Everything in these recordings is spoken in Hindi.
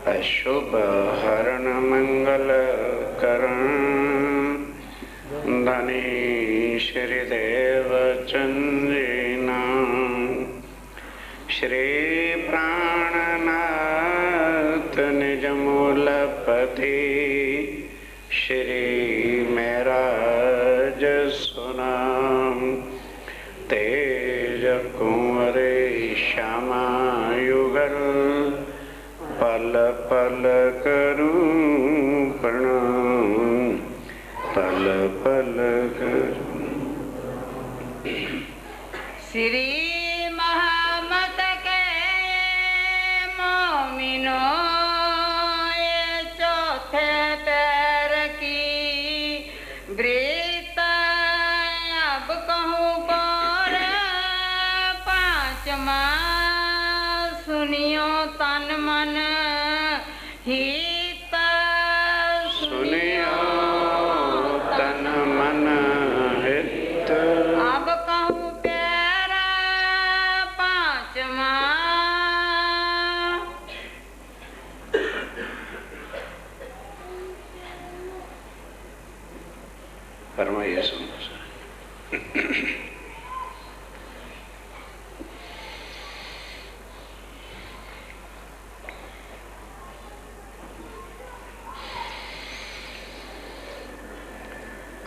अशुभ हरण मंगल करण धनी श्रीदेव चंद्रिना श्री प्राणनाथ निज मूलपति श्री मेराज सुनाम तेज कुंवरे श्यामा युगल पल पल करूं प्रणाम पल पल करूं। श्री महामत के मोमिनो ये चौथे पैर की वृत्त अब कहूँ पर पांचवा सुनियो तन मन हित सुनियो तन मन हित अब कहूँ प्यारा पांचवा फरमाइए सुनो।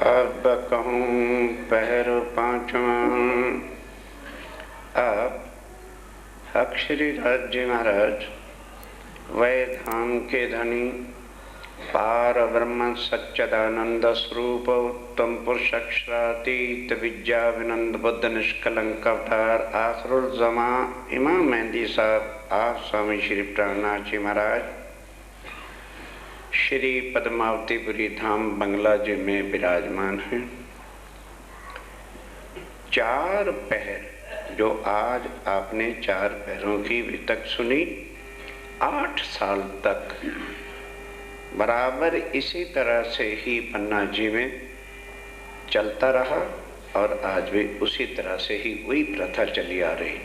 अब कहूँ पहर पांचवा। अब अक्षरी राज्य महाराज वै धाम के धनी पार ब्रह्म सच्चिदानंद स्वरूप उत्तम पुरुष अक्षरातीत विद्या विनंद बुद्ध निष्कलंक अवतार आखिरुल ज़मा इमाम मेहंदी साहब आप स्वामी श्री प्राणनाथ जी महाराज श्री पद्मावतीपुरी धाम बंगला जी में विराजमान हैं। चार पहर जो आज आपने चार पहरों की वितक सुनी, 8 साल तक बराबर इसी तरह से ही पन्ना जी में चलता रहा और आज भी उसी तरह से ही वही प्रथा चली आ रही।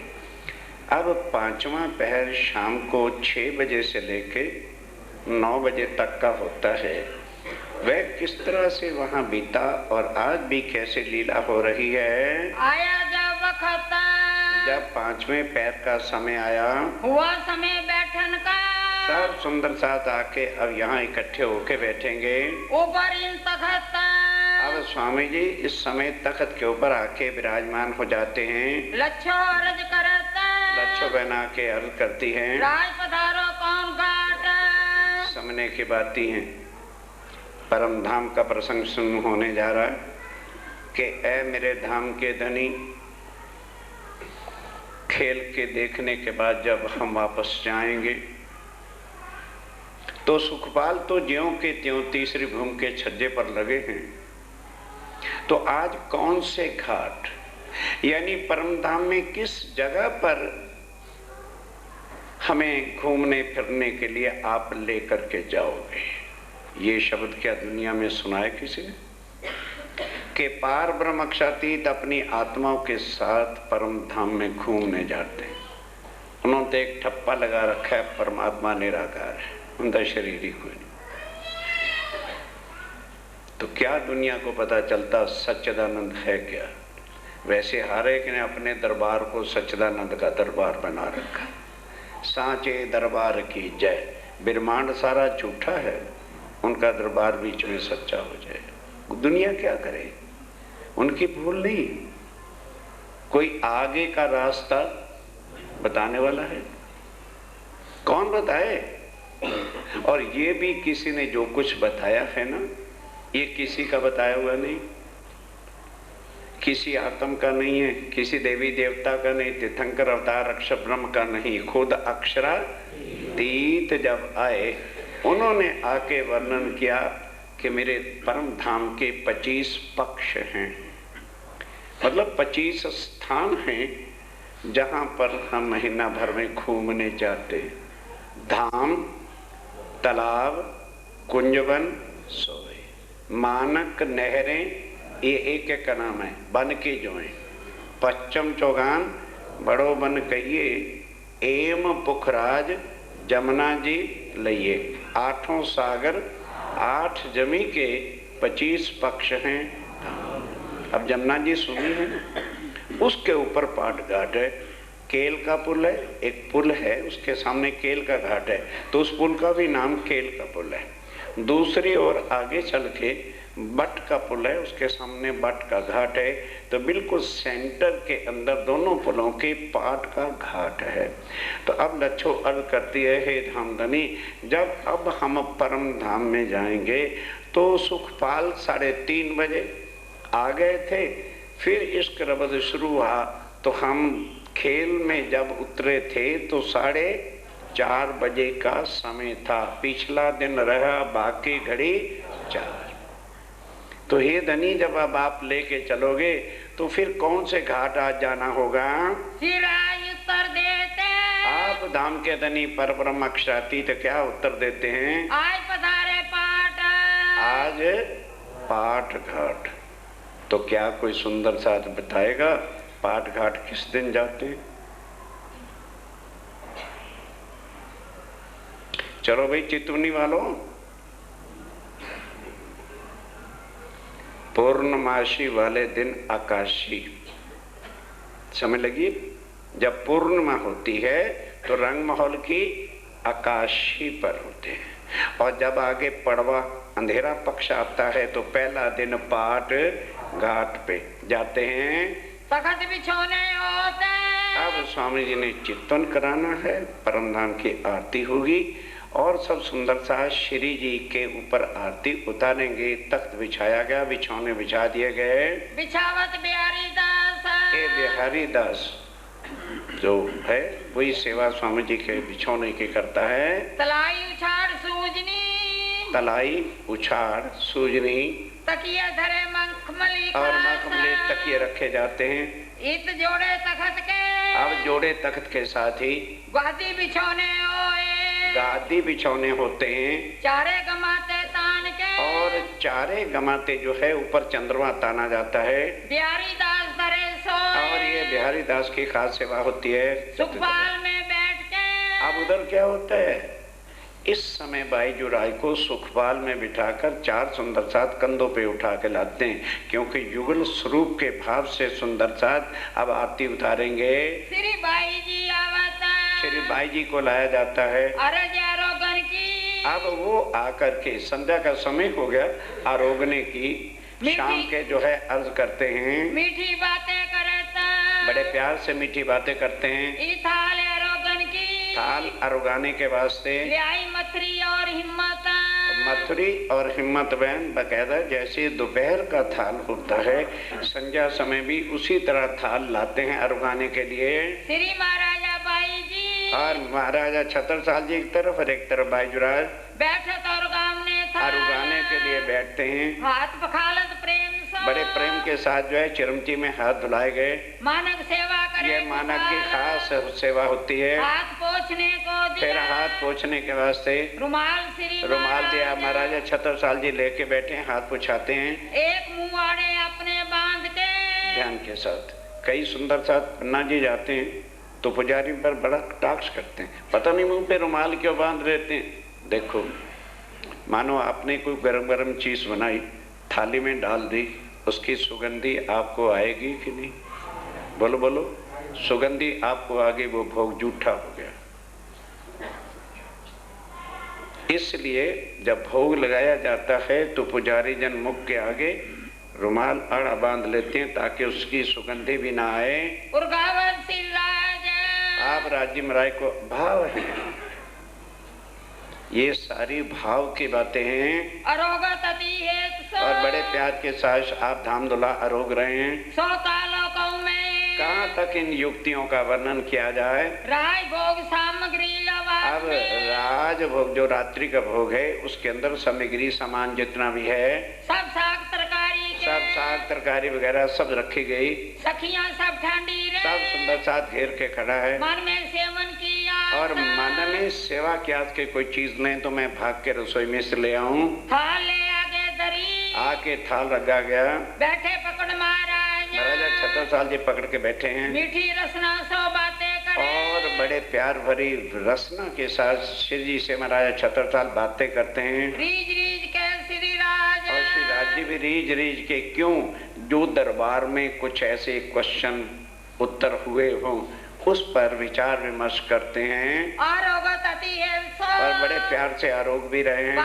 अब पांचवा पहर शाम को 6 बजे से लेके 9 बजे तक का होता है। वह किस तरह से वहाँ बीता और आज भी कैसे लीला हो रही है। आया जब वक्त जब पांचवें पैर का समय आया, हुआ समय बैठन का, सब सुंदर साथ आके अब यहाँ इकट्ठे होके बैठेंगे। ऊपर इन तखत अब स्वामी जी इस समय तख्त के ऊपर आके विराजमान हो जाते हैं। लच्छो अर्ज करता, लच्छो बना के अर्ज करती हैं। राज पधारो कौन घाट, समझने की बाती हैं। परम धाम का प्रसंग शुरू होने जा रहा है कि ऐ मेरे धाम के धनी, खेल के देखने के बाद जब हम वापस जाएंगे तो सुखपाल तो ज्यों के त्यों तीसरी भूमि के छज्जे पर लगे हैं। तो आज कौन से घाट यानी परम धाम में किस जगह पर हमें घूमने फिरने के लिए आप लेकर के जाओगे। ये शब्द क्या दुनिया में सुना है किसी ने कि पार ब्रह्म अक्षरातीत अपनी आत्माओं के साथ परम धाम में घूमने जाते हैं। उन्होंने तो एक ठप्पा लगा रखा है, परमात्मा निराकार है, उनका शरीर ही कोई नहीं। तो क्या दुनिया को पता चलता सच्चिदानंद है क्या। वैसे हर एक ने अपने दरबार को सच्चिदानंद का दरबार बना रखा। सांचे दरबार की जय। ब्रह्मांड सारा झूठा है, उनका दरबार बीच में सच्चा हो जाए। दुनिया क्या करे, उनकी भूल नहीं। कोई आगे का रास्ता बताने वाला है, कौन बताए। और ये भी किसी ने जो कुछ बताया है ना, ये किसी का बताया हुआ नहीं, किसी आत्म का नहीं है, किसी देवी देवता का नहीं, तीर्थंकर अवतार अक्षर ब्रह्म का नहीं, खुद अक्षरातीत जब आए उन्होंने आके वर्णन किया कि मेरे परम धाम के 25 पक्ष हैं, मतलब 25 स्थान हैं जहाँ पर हम महीना भर में घूमने जाते। धाम, तालाब, कुंजवन, सोए, मानक, नहरें, ये एक एक का नाम है। बन के जो है पश्चिम चौगान, बड़ो बन कहिए, एम पुखराज, जमुना जी, लइए। आठों सागर 8 जमी के 25 पक्ष हैं। अब जमुना जी सुनी है ना, उसके ऊपर पाट घाट है, केल का पुल है, एक पुल है उसके सामने केल का घाट है, तो उस पुल का भी नाम केल का पुल है। दूसरी ओर आगे चल के बट का पुल है, उसके सामने बट का घाट है, तो बिल्कुल सेंटर के अंदर दोनों पुलों के पाट का घाट है। तो अब लच्छो अर्ज करती है, हे धामधनी, जब अब हम परम धाम में जाएंगे तो सुखपाल 3:30 बजे आ गए थे, फिर इश्क रबद शुरू हुआ, तो हम खेल में जब उतरे थे तो 4:30 बजे का समय था, पिछला दिन रहा बाकी घड़ी 4। तो हे धनी, जब अब आप लेके चलोगे तो फिर कौन से घाट आज जाना होगा? फिर आज उत्तर देते आप धाम के धनी पर ब्रह्म अक्षरातीत क्या उत्तर देते हैं? आज पधारे पाट। आज पाट घाट। तो क्या कोई सुंदर सा बताएगा पाट घाट किस दिन जाते हैं? चलो भाई चितवनी वालों, पूर्णमासी वाले दिन आकाशी समय लगी। जब पूर्णिमा होती है तो रंग महल की आकाशी पर होते हैं, और जब आगे पड़वा अंधेरा पक्ष आता है तो पहला दिन पाट घाट पे जाते हैं। तखत बिछोने होते। अब स्वामी जी ने चिंतन कराना है, परमधाम की आरती होगी और सब सुंदर सा श्री जी के ऊपर आरती उतारेंगे। तख्त बिछाया गया, बिछौने बिछा दिए गए। बिछावत बिहारी दास। ये बिहारी दास जो है वही सेवा स्वामी जी के बिछौने की करता है। तलाई उछाड़ सूजनी। तलाई उछाड़ सूजनी तकिया धरे मखमली और मखमली तकिए रखे जाते हैं। इत जोड़े तखत के। अब जोड़े तख्त के साथ ही गादी बिछौने होए। गादी बिछौने होते हैं। चारे गमाते तान के। और चारे गमाते जो है ऊपर चंद्रमा ताना जाता है। बिहारी दास धरे सोए। और ये बिहारी दास की खास सेवा होती है। सुखपाल में बैठ के। अब उधर क्या होता है, इस समय बाईजू राय को सुखपाल में बिठाकर 4 सुंदर साथ कंधों पे उठा के लाते हैं, क्योंकि युगल स्वरूप के भाव से सुंदर साथ अब आरती उतारेंगे। श्री बाई जी आवता। श्री बाई जी को लाया जाता है। अरज आरोगन की। अब वो आकर के संध्या का समय हो गया, आरोगने की शाम के जो है अर्ज करते हैं। मीठी बातें करता। बड़े प्यार से मीठी बातें करते हैं। थाल आरोगन की। थाल अरोगाने के वास्ते लाई मथुरी और हिम्मत। मथुरी और हिम्मत बहन बकायदा जैसे दोपहर का थाल होता है, संध्या समय भी उसी तरह थाल लाते हैं अरुगाने के लिए। श्री महाराजा बाई जी। और महाराजा छत्रसाल जी एक तरफ और एक तरफ बाईजुराज बैठक और गामने था। अरुगाने के लिए बैठते हैं। हाथ पखालत प्रेम से। बड़े प्रेम के साथ जो है चिरमची में हाथ धुलाए गए। मानक सेवा करे। ये मानक की खास सेवा होती है। हाथ पोछने को दिया। फिर हाथ पोछने के वास्ते रुमाल श्री रुमाल दिया। महाराजा छत्रसाल जी लेके बैठे हैं, हाथ पोछाते हैं। एक मुंह अपने बांध के। ध्यान के साथ कई सुंदर साथ पन्ना जी जाते हैं तो पुजारी पर बड़ा टाक्स करते हैं, पता नहीं मुंह पे रुमाल क्यों बांध रहते हैं। देखो, मानो आपने कोई गरम गरम चीज बनाई, थाली में डाल दी, उसकी सुगंधी आपको आएगी कि नहीं? बोलो बोलो, सुगंधी आपको आगे, वो भोग जूठा हो गया। इसलिए जब भोग लगाया जाता है तो पुजारी जन मुख के आगे रुमाल अड़ा बांध लेते हैं ताकि उसकी सुगंधी भी ना आए। आप राज्य में राय को भाव है, ये सारी भाव की बातें हैं। और बड़े प्यार के साथ आप धाम धुला अरोग रहे हैं। कहाँ तक इन युक्तियों का वर्णन किया जाए? राज भोग सामग्री। अब राज भोग जो रात्रि का भोग है उसके अंदर सामग्री सामान जितना भी है, सब साग तरकारी के। सब साग तरकारी वगैरह सब रखी गई। सखियां सब ठंडी रे। सब सुंदर साथ घेर के खड़ा है। मन में सेवन किया। और मन में सेवा की आज के कोई चीज लें तो मैं भाग के रसोई में से ले आऊं। थाल ले आगे दरी। आके थाल रखा गया। बैठे पकड़ महाराज। महाराजा छत्रसाल जी पकड़ के बैठे हैं। मीठी रसना सो बातें करे। और बड़े प्यार भरी रसना के साथ श्री जी से महाराज छत्रसाल बातें करते हैं। रीज रीज के श्री राज, और श्री राज जी भी रीज रीज के क्यों, जो दरबार में कुछ ऐसे क्वेश्चन उत्तर हुए हों उस पर विचार विमर्श करते हैं। और बड़े प्यार से आरोग भी रहे हैं,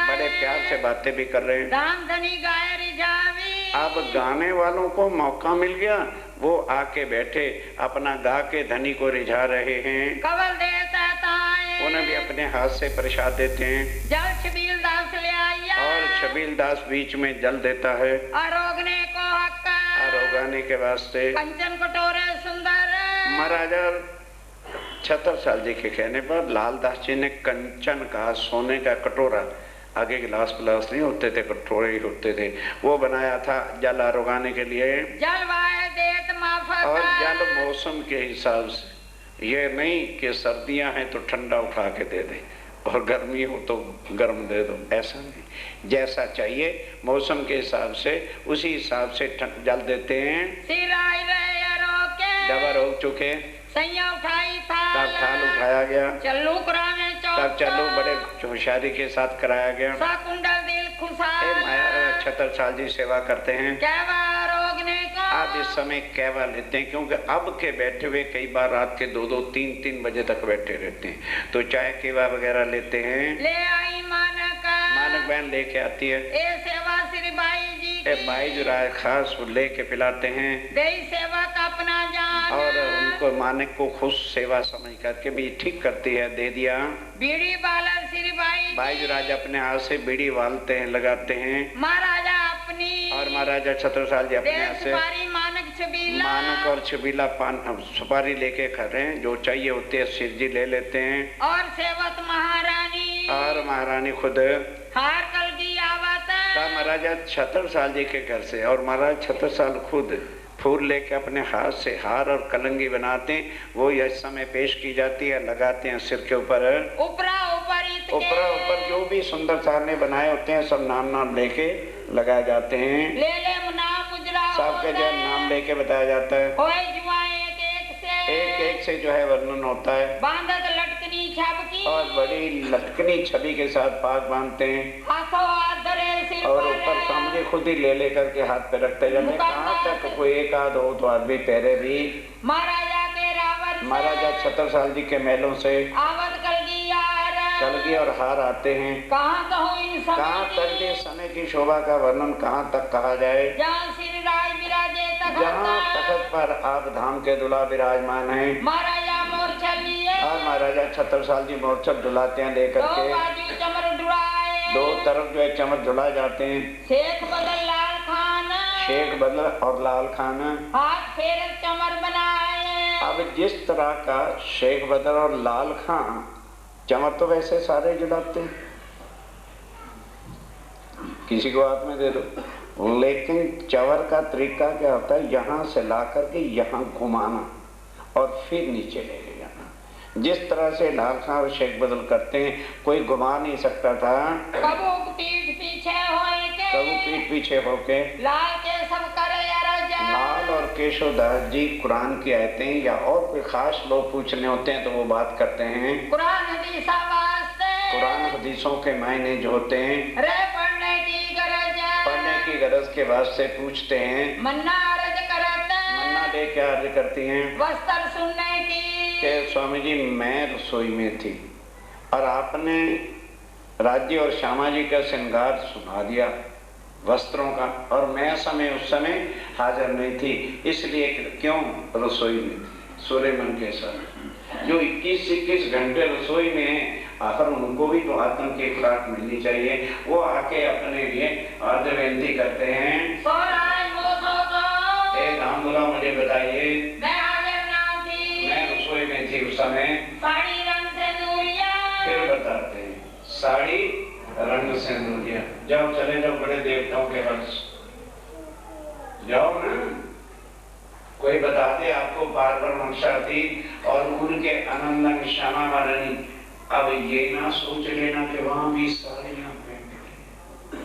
बड़े प्यार से बातें भी कर रहे हैं। राम धनी गाय रिझावी, अब गाने वालों को मौका मिल गया, वो आके बैठे अपना गा के धनी को रिझा रहे हैं। कवल देता ताए, उन्हें भी अपने हाथ से प्रसाद देते हैं। जल छबील दास ले आया, और छबील दास बीच में जल देता है आरोगने को हक्का, आरोगाने के वास्ते। कंचन कटोरे सुंदर, महाराजा छत्रसाल जी के कहने पर लालदास जी ने कंचन का, सोने का कटोरा, आगे गिलास पिलास नहीं होते थे, कटोरे ही होते थे, वो बनाया था जल आरोगाने के लिए। जल वाय देत माफक, और जल मौसम के हिसाब से, ये नहीं कि सर्दियां हैं तो ठंडा उठा के दे दे और गर्मी हो तो गर्म दे दो, ऐसा नहीं, जैसा चाहिए मौसम के हिसाब से उसी हिसाब से जल देते हैं। जब रोक चुके सैया उठाई तब थाल उठाया गया, चल्लू कराने तब चलो बड़े होशियारी के साथ कराया गया। कुंडल दिल खुशाल, महाराज छत्रसाल जी सेवा करते हैं। रोगने को आप इस समय कहवा लेते हैं, क्योंकि अब के बैठे हुए कई बार रात के 2-2, 3-3 बजे तक बैठे रहते हैं, तो चाय केवा वगैरह लेते हैं। ले आई मानक, मानक बहन लेके आती है। ए सेवा श्री बाई जी की, बाई जो राय खास लेके पिलाते हैं। देई सेवा का अपना जान, और उनको मानक को खुश सेवा समझ करके भी ठीक करती है, दे दिया। बीड़ी बाला श्री बाई, बाई जो राजा अपने हाथ से बीड़ी वालते हैं, लगाते हैं। महाराजा अपनी, और महाराजा छत्रसाल जी अपने हाथ से मानक छबीला, मानक और छबीला पान सुपारी लेके खा रहे हैं, जो चाहिए होते हैं शिव जी ले लेते हैं। और सेवक महारानी, और महारानी खुद हार कल की आवत, महाराजा छत्रसाल जी के घर से, और महाराज छत्रसाल खुद फूल लेके अपने हाथ से हार और कलंगी बनाते हैं, वो इस समय पेश की जाती है, लगाते हैं सिर के ऊपर। ऊपरा ऊपर जो भी सुंदर सार ने बनाए होते हैं सब नाम नाम लेके लगाए जाते हैं। ले नाम उजला, सबके जो नाम लेके बताया जाता है। एक से जो है वर्णन होता है। बांधत लटकनी छबकी, और बड़ी लटकनी छवि के साथ पाग बांधते हैं। और ऊपर सामने खुद ही ले लेकर के हाथ पे रखते जाते हैं। कहाँ तक कोई एक आध हो तो आदमी पहरे भी। महाराजा के रावण, महाराजा छत्रसाल जी के महलों से आवत कलगी और हार आते हैं। कहाँ तक भी समय की शोभा का वर्णन कहाँ तक कहा जाए। जहाँ तखत पर आप धाम के दुल्हा विराजमान हैं। महाराजा मोरछल लिए, और महाराजा छत्रसाल जी मोरछल दुलाते हैं लेकर के। चमर डुलाए, दो तरफ जो है चमर दुला जाते हैं। शेख बदल लाल खान, शेख बदल और लाल खान हाथ फेर चमर बनाए। अब जिस तरह का शेख बदल और लाल खान चमर तो वैसे सारे जुलाते हैं, किसी को हाथ में दे दो, लेकिन चवर का तरीका क्या होता है, यहाँ से ला करके यहाँ घुमाना और फिर नीचे ले जाना। जिस तरह से लाल खान और शेख बदल करते हैं, कोई घुमा नहीं सकता था। कबू पीठ पीछे होके लाल के सब करे लाल और केशवदास जी कुरान की आयतें या और कोई खास लोग पूछने होते हैं तो वो बात करते हैं। कुरान हदीसों के मायने जो होते हैं पढ़ने की गरज के वास्ते पूछते हैं। मन्ना दे के अर्ज करती हैं वस्त्र सुनने की कि स्वामी जी मैं रसोई में थी और आपने राज्य और श्यामा जी का श्रृंगार सुना दिया वस्त्रों का, और मैं उस समय हाजिर नहीं थी, इसलिए क्यों रसोई में थी सूर्य मन के साथ। जो 21 घंटे रसोई में है, आखिर उनको भी तो आत्म की खुराक मिलनी चाहिए। वो आके अपने लिए अर्ज विनती करते हैं। नाम बोला मुझे बताइए। मैं रसोई में थी उस समय। साड़ी रंग सिंदूरिया, फिर बताते हैं साड़ी रंग सिंदूरिया। जाओ चले जाओ बड़े देवताओं के वंश जाओ ना, कोई बता दे आपको बार मंशा थी और उनके आनंद क्षमा वारणी। अब ये ना सोच लेना कि वहां भी साड़ियां पहनते,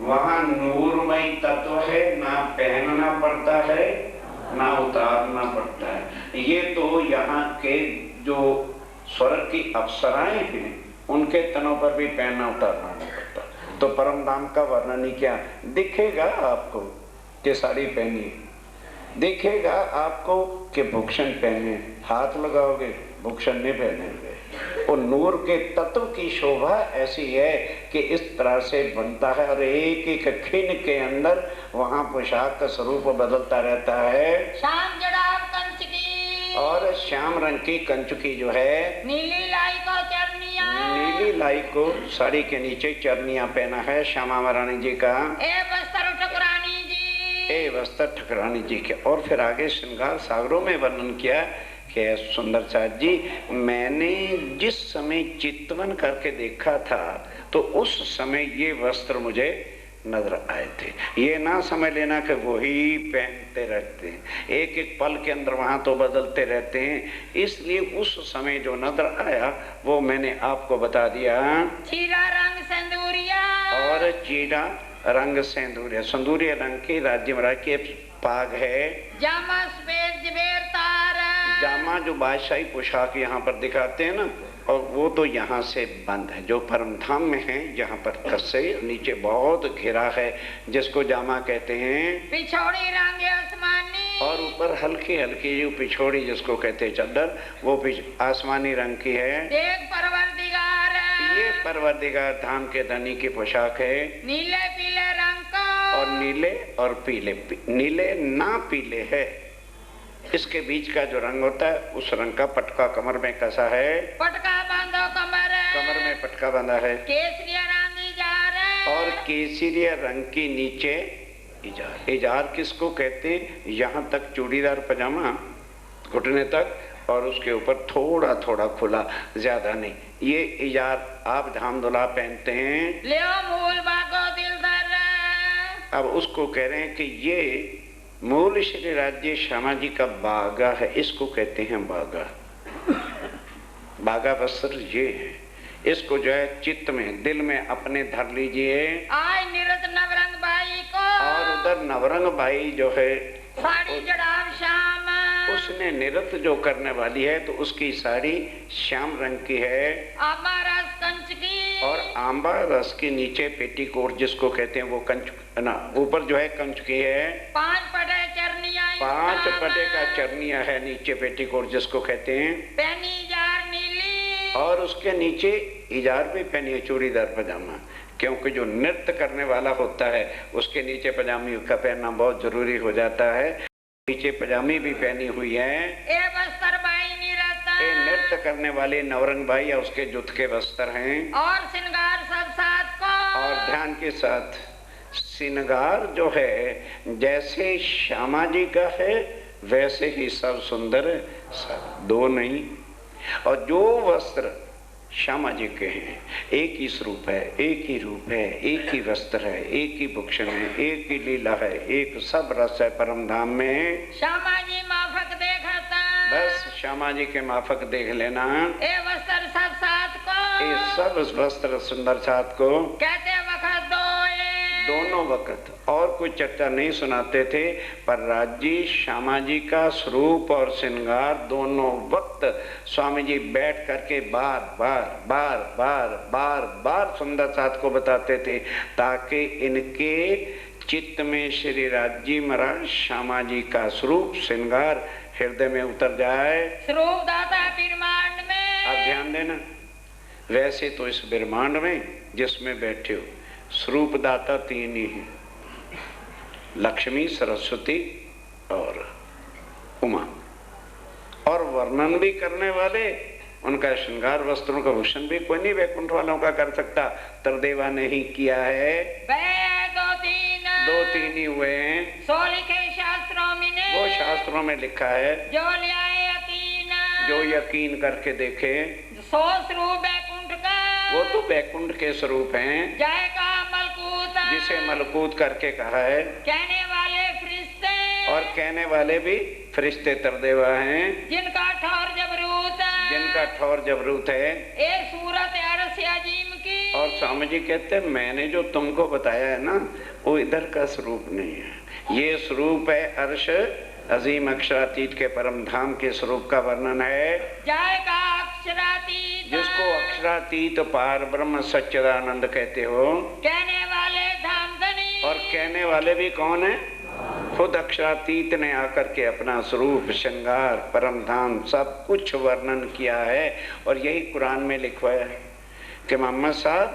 वहां नूरमय तत्व है, ना पहनना पड़ता है ना उतारना पड़ता है। ये तो यहाँ के जो स्वर्ग की अप्सराएं हैं उनके तनों पर भी पहनना उतारना नहीं पड़ता। तो परम धाम का वर्णन ही क्या, दिखेगा आपको कि साड़ी पहनी, दिखेगा आपको कि भूषण पहने, हाथ लगाओगे भूषण नहीं पहनेंगे। और नूर के तत्व की शोभा ऐसी है कि इस तरह से बनता है और एक एक खिन के अंदर वहाँ पोशाक का स्वरूप बदलता रहता है। श्याम जड़ाव कंच की, और श्याम रंग की कंचुकी जो है, नीली लाई को चरनिया, नीली लाई को साड़ी के नीचे चरनिया पहना है श्यामा महारानी जी का। ए वस्त्र ठकुरानी जी, ए वस्त्र ठकुरानी जी के। और फिर आगे श्रृंगार सागरों में वर्णन किया कि सुंदर साथ जी, मैंने जिस समय चितवन करके देखा था तो उस समय ये वस्त्र मुझे नजर आए थे। ये ना समझ लेना कि वही पहनते रहते हैं, एक एक पल के अंदर वहां तो बदलते रहते हैं। इसलिए उस समय जो नजर आया वो मैंने आपको बता दिया। चीरा रंग सिंदूरिया, और चीरा रंग सिंदूरिया, सिंदूरिया रंग की राज्य महाराज के पाग है। जामा सफेद जबेर तार, जामा जो बादशाही पोशाक यहाँ पर दिखाते हैं ना, और वो तो यहाँ से बंद है। जो परम धाम में है यहाँ पर कसे नीचे बहुत घिरा है जिसको जामा कहते हैं। पिछोड़ी रंग आसमानी, और ऊपर हल्की हल्की जो पिछोड़ी जिसको कहते हैं चादर, वो आसमानी रंग की है। देख परवरदिगार, ये परवरदिगार धाम के धनी की पोशाक है। नीले पीले रंग का, और नीले और पीले, नीले ना पीले है, इसके बीच का जो रंग होता है उस रंग का पटका कमर में कसा है। पटका बांधो कमर, कमर में पटका बंधा है। केसरिया रंग इजार, और केसरिया रंग की नीचे इजार। इजार किसको कहते हैं, यहाँ तक चूड़ीदार पजामा घुटने तक और उसके ऊपर थोड़ा थोड़ा खुला, ज्यादा नहीं। ये इजार आप धामधुला पहनते हैं। लियो मूल बागो दिल दर, अब उसको कह रहे हैं कि ये मूल श्री राज्य श्यामा जी का बागा है, इसको कहते हैं बागा। बागा वस्त्र ये है, इसको जो है चित्त में दिल में अपने धर लीजिए। आय निरत नवरंग भाई को, और उधर नवरंग भाई जो है साड़ी जड़ाव श्याम, उसने निरत जो करने वाली है तो उसकी साड़ी श्याम रंग की है। आंबा रस कंच की, और आंबा रस के नीचे पेटीकोट जिसको कहते हैं वो कंच ना, ऊपर जो है कंच की है। 5 पटे चरनिया, 5 पटे का चरनिया है नीचे पेटीकोट जिसको कहते हैं। पैनी जार नीली, और उसके नीचे इजार भी पहनी है, चूड़ीदार पजामा, क्योंकि जो नृत्य करने वाला होता है उसके नीचे पजामी का पहनना बहुत जरूरी हो जाता है। नीचे पजामी भी पहनी हुई है। ए वस्त्र भाई निरत, ये नृत्य करने वाले नवरंग भाई या उसके जुत के वस्त्र हैं। और श्रृंगार सब साथ को, और ध्यान के साथ श्रृंगार जो है जैसे श्यामा जी का है वैसे ही सब सुंदर है, सब दो नहीं। और जो वस्त्र श्यामा जी के हैं, एक ही स्वरूप है, एक ही रूप है, एक ही वस्त्र है, एक ही भूषण है, एक ही लीला है, एक सब रस है परम धाम में। श्यामा जी माफक देखता, बस श्यामा जी के माफक देख लेना। ए वस्त्र सब साथ को, ये सब वस्त्र सुंदर साथ को कहते वक्त दोनों वक्त। और कोई चर्चा नहीं सुनाते थे, पर राज्य श्यामा जी का स्वरूप और श्रृंगार दोनों वक्त स्वामी जी बैठ करके बार बार बार बार बार बार सुंदर साथ को बताते थे, ताकि इनके चित्त में श्री राज्य महाराज श्यामा जी का स्वरूप श्रृंगार हृदय में उतर जाए। स्वरूप दाता ब्रह्मांड में, आप ध्यान देना, वैसे तो इस ब्रह्मांड में जिसमें बैठे हो स्वरूप दाता 3 ही हैं, लक्ष्मी, सरस्वती और उमा। और वर्णन भी करने वाले, उनका श्रृंगार वस्त्रों का भूषण भी कोई नहीं वैकुंठ वालों का कर सकता, तरदेवा ने ही किया है। 2-3 ही हुए हैं, सो लिखे शास्त्रों में, वो शास्त्रों में लिखा है। जो लिया यकीन, जो यकीन करके देखे, सो स्वरूप वैकुंठ का, वो तो वैकुंठ के स्वरूप हैं। जय का मलकूत, जिसे मलकूत करके कहा है। कहने वाले फरिश्ते, और कहने वाले भी फरिश्ते तरदेवा हैं। जिनका ठौर जबरूत, जिनका ठौर जबरूत है। एक सूरत अरस अजीम की। और स्वामी जी कहते हैं मैंने जो तुमको बताया है ना, वो इधर का स्वरूप नहीं है, ये स्वरूप है अर्श अजीम अक्षरातीत के परम धाम के स्वरूप का वर्णन है। जय का अक्षरातीत, जिसको अक्षरातीत पार ब्रह्म सच्चिदानंद कहते हो। कहने वाले धाम धनी, और कहने वाले भी कौन है? खुद अक्षरातीत ने आकर के अपना स्वरूप, श्रृंगार, परम धाम सब कुछ वर्णन किया है। और यही कुरान में लिखवाया है कि मोहम्मद साहब,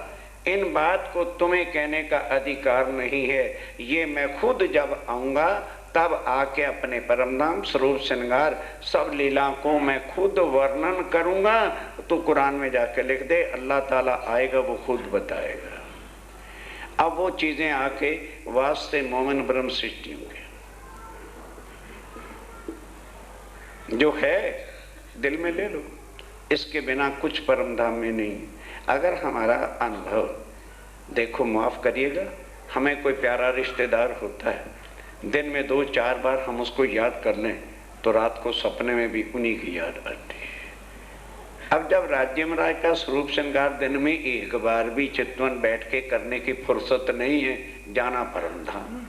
इन बात को तुम्हें कहने का अधिकार नहीं है, ये मैं खुद जब आऊंगा तब आके अपने परम धाम, स्वरूप, श्रृंगार सब लीला को मैं खुद वर्णन करूंगा। तो कुरान में जाके लिख दे, अल्लाह ताला आएगा, वो खुद बताएगा। अब वो चीजें आके वास्ते मोमिन ब्रह्म सृष्टि होंगे। जो है दिल में ले लो, इसके बिना कुछ परम धाम में नहीं। अगर हमारा अनुभव, देखो माफ करिएगा, हमें कोई प्यारा रिश्तेदार होता है, दिन में 2-4 बार हम उसको याद कर लें तो रात को सपने में भी उन्हीं की याद आती है। अब जब राज्य महाराज का स्वरूप श्रृंगार दिन में एक बार भी चितवन बैठ के करने की फुर्सत नहीं है, जाना परम धाम।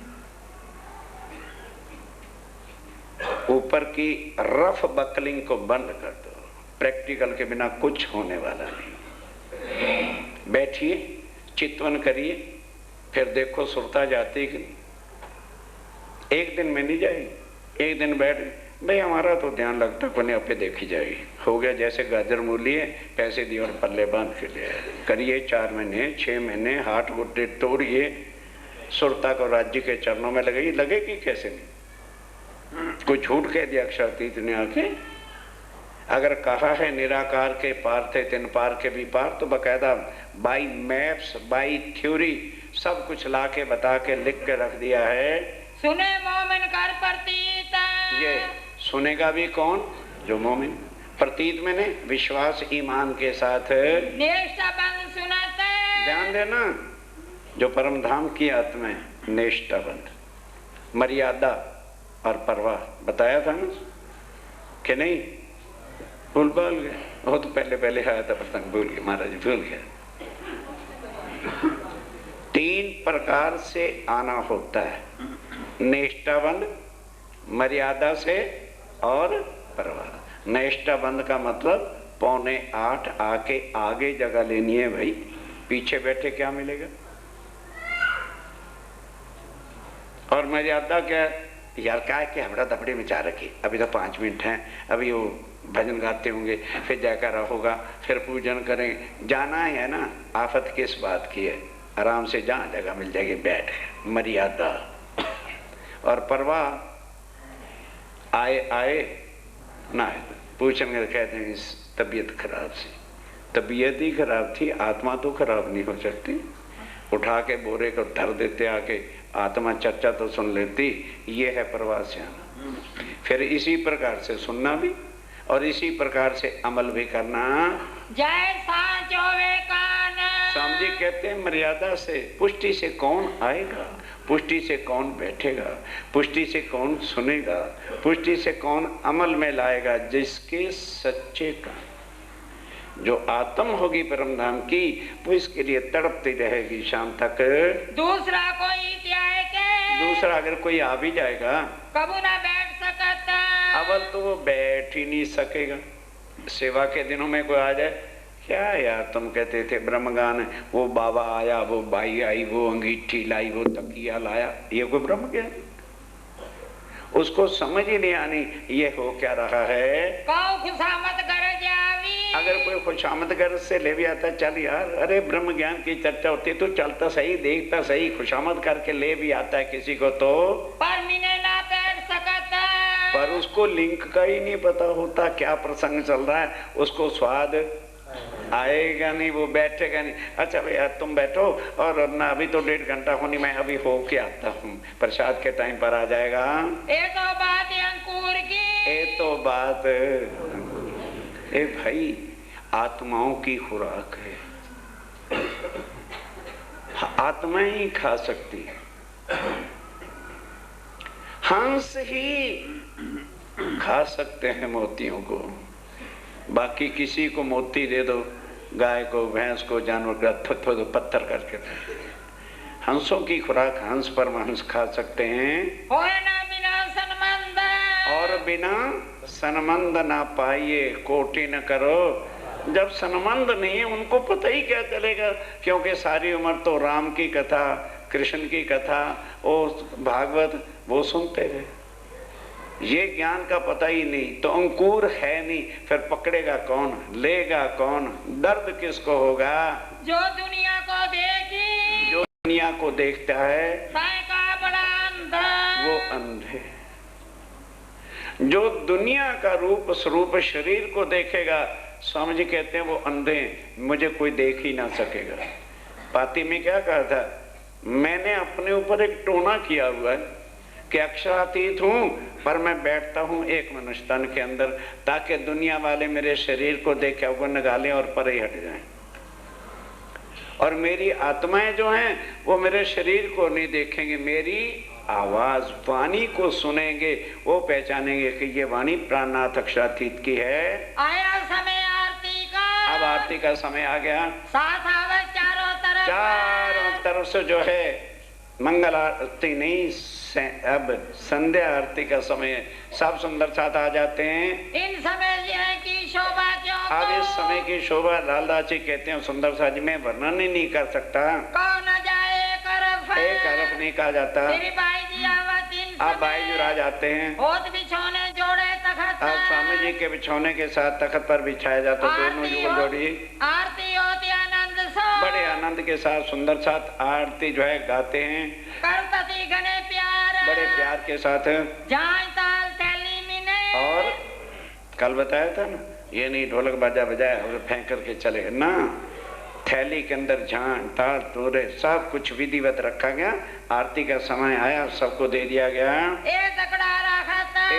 ऊपर की रफ बकलिंग को बंद कर दो, प्रैक्टिकल के बिना कुछ होने वाला नहीं। बैठिए, चितवन करिए, फिर देखो सुरता जाती कि एक दिन में नहीं जाएगी। एक दिन बैठ भाई हमारा तो ध्यान लगता कोने अपे देखी जाएगी। हो गया जैसे गाजर मूली है, पैसे दिए और पल्ले बांध के लिए करिए। 4 महीने 6 महीने हाथ गुड्डे तोड़िए, सुरता को राज्य के चरणों में लगेगी। लगेगी कैसे नहीं? कोई झूठ कह दिया अक्षरातीत ने आके? अगर कहा है निराकार के पार थे तिन पार के भी पार, तो बकायदा बाई मैप्स, बाई थ्योरी सब कुछ ला के बता के लिख के रख दिया है। सुने मोमिन कर प्रतीत, ये सुनेगा भी कौन? जो मोमिन। प्रतीत में ने विश्वास ईमान के साथ निष्ठाबंध सुनते। ध्यान देना, जो परम धाम की आत्मा है, निष्ठाबंध, मर्यादा और परवाह बताया था ना कि नहीं? भूल गए? वो तो पहले आया था प्रसंग, भूल गए महाराज, भूल गया। 3 प्रकार से आना होता है, निष्ठाबंध, मर्यादा से और परवाह। निष्ठाबंध का मतलब 7:45 आके आगे जगह लेनी है भाई, पीछे बैठे क्या मिलेगा? और मर्यादा क्या? यार क्या है कि हमरा दबड़े में जा रखी, अभी तो 5 मिनट हैं, अभी वो भजन गाते होंगे, फिर जयकारा होगा, फिर पूजन करें, जाना है ना। आफत किस बात की है? आराम से जहाँ जगह मिल जाएगी बैठ। मर्यादा और परवाह, आए ना आए, पूछेंगे कहते हैं इस तबीयत खराब सी। तबीयत ही खराब थी, आत्मा तो खराब नहीं हो सकती। उठा के बोरे को धर देते आके, आत्मा चर्चा तो सुन लेती। ये है परवाह से आना। फिर इसी प्रकार से सुनना भी और इसी प्रकार से अमल भी करना। जैसा चोवे कान, स्वामी जी कहते हैं मर्यादा से। पुष्टि से कौन आएगा? पुष्टि से कौन बैठेगा? पुष्टि से कौन सुनेगा? पुष्टि से कौन अमल में लाएगा? जिसके सच्चे का जो आत्म होगी परम धाम की, वो इसके लिए तड़पती रहेगी शाम तक। दूसरा कोई त्याग के, दूसरा अगर कोई आ भी जाएगा, कबू ना बैठ सकता। अवल तो वो बैठ ही नहीं सकेगा। सेवा के दिनों में कोई आ जाए, क्या यार तुम कहते थे ब्रह्मगान, वो बाबा आया, वो बाई आई, वो अंगीठी लाई, वो तकिया लाया, ये कोई ब्रह्म ज्ञान? उसको समझ ही नहीं आनी ये हो क्या रहा है। खुशामद गरज आवी, अगर कोई खुशामद गरज से ले भी आता, चल यार, अरे ब्रह्म ज्ञान की चर्चा होती तो चलता सही, देखता सही, खुशामद करके ले भी आता है किसी को तो, पर मिने ना बैठ सकता। पर उसको लिंक का ही नहीं पता होता क्या प्रसंग चल रहा है, उसको स्वाद आएगा नहीं, वो बैठेगा नहीं। अच्छा भैया तुम बैठो, और अपना अभी तो 1.5 घंटा होनी, मैं अभी हो के आता हूँ, प्रसाद के टाइम पर आ जाएगा। ये तो बात अंकुर की, ये तो बात ए भाई आत्माओं की खुराक है, आत्मा ही खा सकती है। हंस ही खा सकते हैं मोतियों को, बाकी किसी को मोती दे दो, गाय को, भैंस को, जानवर को पत्थर करके। हंसों की खुराक हंस परमहंस खा सकते हैं। होए ना बिना सनमंद, बिना सनमंद ना पाइए कोटि न करो। जब सनमंद नहीं है उनको पता ही क्या चलेगा, क्योंकि सारी उम्र तो राम की कथा, कृष्ण की कथा, वो भागवत वो सुनते रहे। ये ज्ञान का पता ही नहीं, तो अंकुर है नहीं, फिर पकड़ेगा कौन, लेगा कौन, दर्द किसको होगा? जो दुनिया को देखी, जो दुनिया को देखता है का बड़ा अंधा, वो अंधे। जो दुनिया का रूप स्वरूप शरीर को देखेगा, स्वामी जी कहते हैं वो अंधे, मुझे कोई देख ही ना सकेगा। पाती में क्या कहा था, मैंने अपने ऊपर एक टोना किया हुआ है कि अक्षरातीत हूं, पर मैं बैठता हूं एक मनुष्य तन के अंदर, ताकि दुनिया वाले मेरे शरीर को देखे वो निगालें और परे हट जाएं। और मेरी आत्माएं जो हैं वो मेरे शरीर को नहीं देखेंगे, मेरी आवाज वाणी को सुनेंगे, वो पहचानेंगे कि ये वाणी प्राणनाथ अक्षरातीत की है। आया समय आरती का, अब आरती का समय आ गया। साथ आवे चारों तरफ से जो है मंगल आरती नहीं, अब संध्या आरती का समय है। सब सुंदर साथ आ जाते हैं। इन समय की शोभा क्यों, अब इस समय की शोभा लालदास जी कहते हैं सुंदर साथ जी में वर्णन ही नहीं कर सकता, कौन जाए एक अरफ नहीं कहा जाता। अब बाई जो राज आते हैं, बिछौने जोड़े तखत, अब स्वामी जी के बिछौने के साथ तखत पर बिछाया जाता, दोनों युगल जोड़ी आरती होती आनंद सो, बड़े आनंद के साथ सुंदर साथ आरती जो है गाते हैं, करतती गने प्यार, बड़े प्यार के साथ। जान ताल थैली मिने, और कल बताया था ना, ये नहीं ढोलक बाजा बजाया और फेंक करके चले ना, थैली के अंदर झांझ ताल तोरे सब कुछ विधिवत रखा गया। आरती का समय आया, सबको दे दिया गया। ये